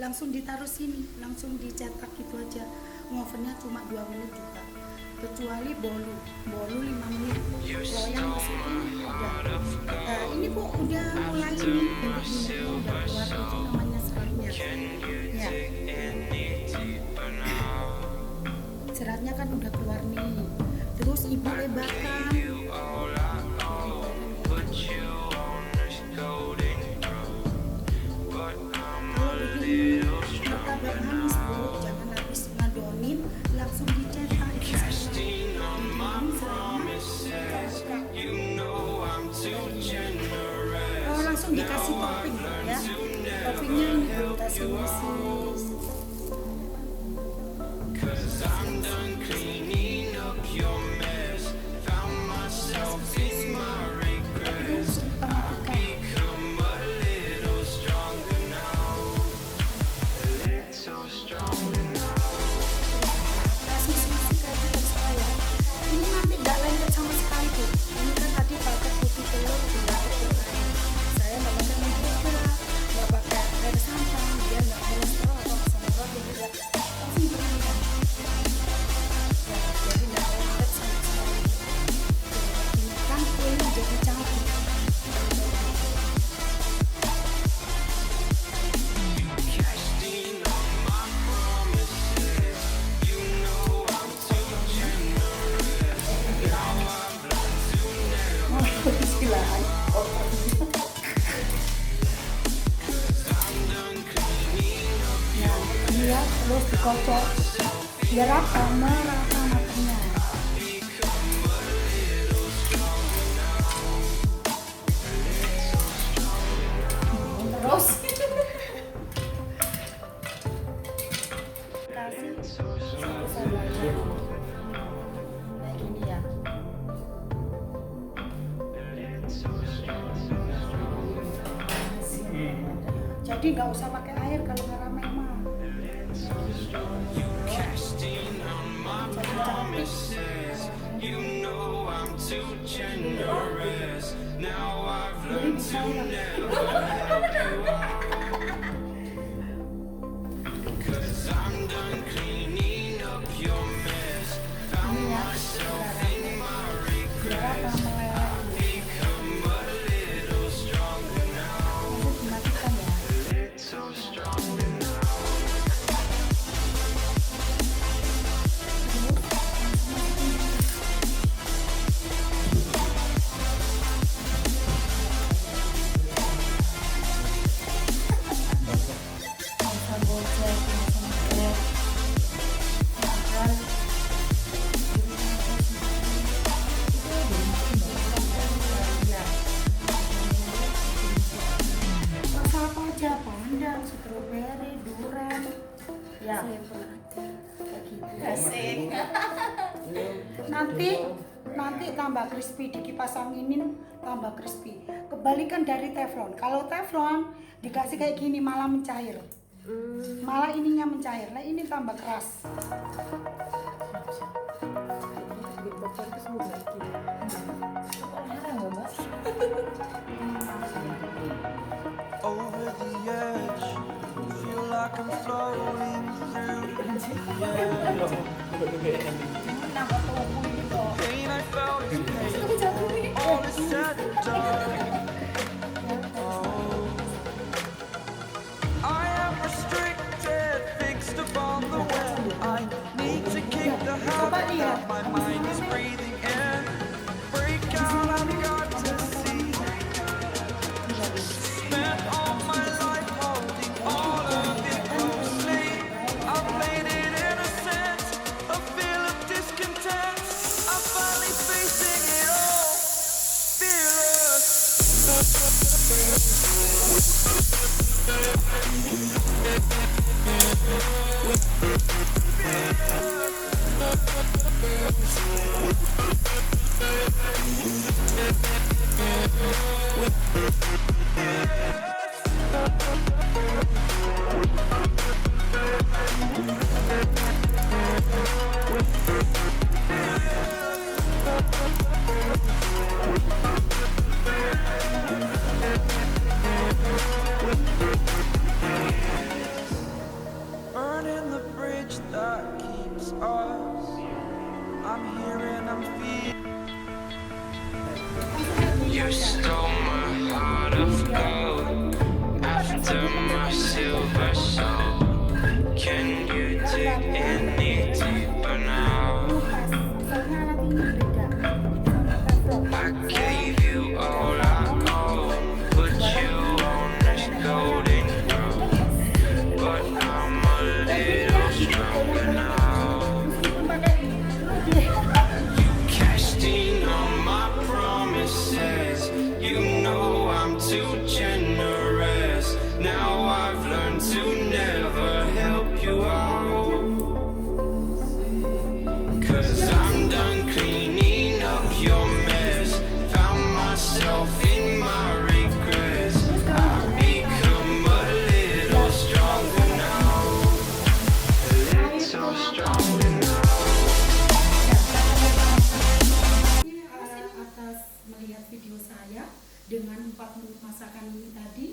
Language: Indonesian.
langsung ditaruh sini, langsung dicetak gitu aja. Ngovennya cuma 2 menit juga. Kecuali bolu 5 menit. Loyang masukin udah. Nah, ini Bu udah mulai ini bentuk minyaknya udah keluar, itu namanya seratnya. Ya. Seratnya kan udah keluar nih. Terus Ibu lebarkan. Kalau begini martabak manis Bu, jangan habis ngadonin langsung dicetak. Oh, langsung dikasih topping ya. Toppingnya ini belum kasih mesis. Ini nanti nggak lengket sama sekali Bu. Ini kan tadi pakai putih telur, gula, saya nggak pakai mentega, nggak pakai air santan, biar nggak kolesterol atau asam urat yang tidak langsung berminyak. Ya, jadi nggak lengket sama sekali. Ini kan kuenya jadi cantik. Ya, terus dikocok biar apa? Merata matangnya. Terus kasih satu sambal kayak gini ya. Jadi nggak usah pakai air kalau karamel mah. Strawberry, durian, ya, asik. Nanti tambah crispy, dikipas anginin tambah crispy. Kebalikan dari teflon. Kalau teflon dikasih kayak gini malah mencair, malah ininya mencair. Nah ini tambah keras. Over the edge, feel like I'm floating through the air. Pain I felt is pain, all is said and done. Oh, I am restricted, fixed upon the web. I need to kick the habit that my mind is breathing in. Break out, I've got to see. Spent all my life holding all of it closely. I played it innocent, a feel of discontent. I'm finally facing it all, stole my heart of gold after my silver soul. Can you dig any deeper now? I gave you all I own, put you on this golden throne, but I'm a little stronger now. You cashed in on my promises, you know I'm too generous. Now I've learned to never help you out, 'cause I'm done cleaning up your mess. Found myself in my regrets. I've become a little stronger now, a little stronger now. Atas melihat video saya dengan 4 menu masakan ini tadi,